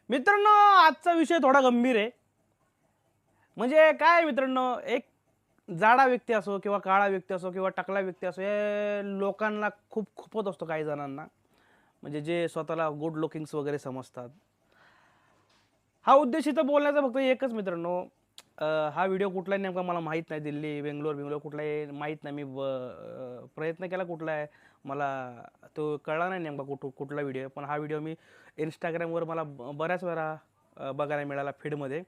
मित्रांनो, आजचा विषय थोडा गंभीर आहे. म्हणजे काय मित्रांनो, एक जाडा व्यक्ती असो किंवा काळा व्यक्ती असो किंवा टकला व्यक्ती असो, हे लोकांना खूप खुपत असतो काही जणांना. म्हणजे जे स्वतःला गुड लुकिंग्स वगैरे समजतात. हा उद्देश इथं बोलण्याचा फक्त एकच मित्रांनो. हा व्हिडिओ कुठला नेमका मला माहीत नाही. दिल्ली, बेंगलोर कुठलाही माहीत नाही. मी प्रयत्न केला कुठला आहे, मला तो कळला नाही नेमका कुठला व्हिडिओ आहे. पण हा व्हिडिओ मी इंस्टाग्रामवर मला बऱ्याच वेळा बघायला मिळाला फीडमध्ये.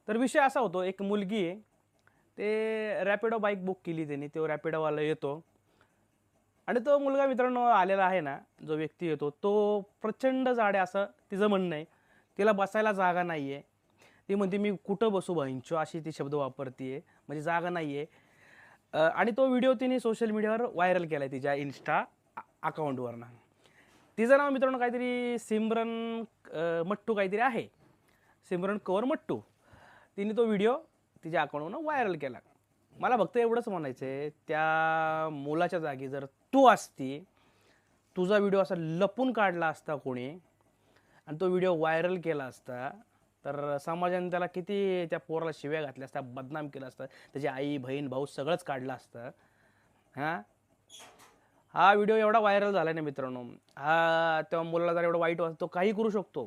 तर विषय असा होतो, एक मुलगी आहे, ते रॅपिडो बाईक बुक केली त्यांनी. तो रॅपिडोवाला येतो आणि तो मुलगा मित्रांनो आलेला आहे ना, जो व्यक्ती येतो तो प्रचंड जाड आहे असं तिचं म्हणणं आहे. तिला बसायला जागा नाही आहे. ती म्हणते मी कुठं बसू बहिंचो, अशी ती शब्द वापरते. म्हणजे जागा नाही आहे. आणि तो व्हिडिओ तिने सोशल मीडियावर व्हायरल केला आहे तिच्या इन्स्टा अकाउंटवरनं. तिचं नाव मित्रांनो काहीतरी सिमरन मट्टू काहीतरी आहे. सिमरन कौर मट्टू. तिने तो व्हिडिओ तिच्या अकाउंटवरून व्हायरल केला. मला फक्त एवढंच म्हणायचं आहे, त्या मुलाच्या जागी जर तू असती, तुझा व्हिडिओ असा लपून काढला असता कोणी आणि तो व्हिडिओ व्हायरल केला असता, तर समाजाने त्याला किती त्या पोराला शिव्या घातल्या असत्या, बदनाम केलं असतं, त्याची आई बहीण भाऊ सगळंच काढलं असतं. हां, हा व्हिडिओ एवढा व्हायरल झाला ना मित्रांनो. हा तेव्हा मुलाला जर एवढं वाईट वाटतं, तो काही करू शकतो.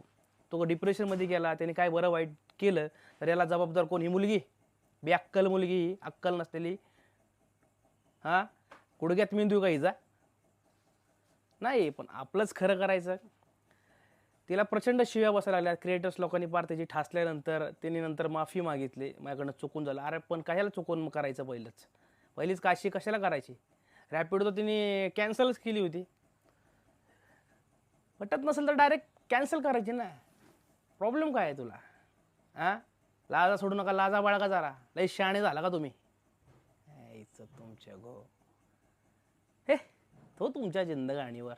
तो डिप्रेशनमध्ये गेला, त्याने काय बरं वाईट केलं, तर याला जबाबदार कोण? ही मुलगी, बेअक्कल मुलगी, ही अक्कल नसलेली. हां, गुडघ्यात मेंदू का हिचा? नाही, पण आपलंच खरं करायचं. तिला प्रचंड शिव्या बसायला लागल्या. क्रिएटर्स लोकांनी पार त्याची ठासल्यानंतर त्यांनी नंतर माफी मागितली, माझ्याकडनं चुकून झालं. अरे पण कशाला चुकून करायचं? पहिलीच काशी कशाला करायची? रॅपिडो तर तिने कॅन्सलच केली होती. पटत नसेल तर डायरेक्ट कॅन्सल करायची ना. प्रॉब्लेम काय आहे तुला? हां, लाजा सोडू नका, लाजा बाळगा जरा. लई शहाणे झाला का तुम्ही? यायचं तुमच्या गो हे तो तुमच्या जिंदगाणीवर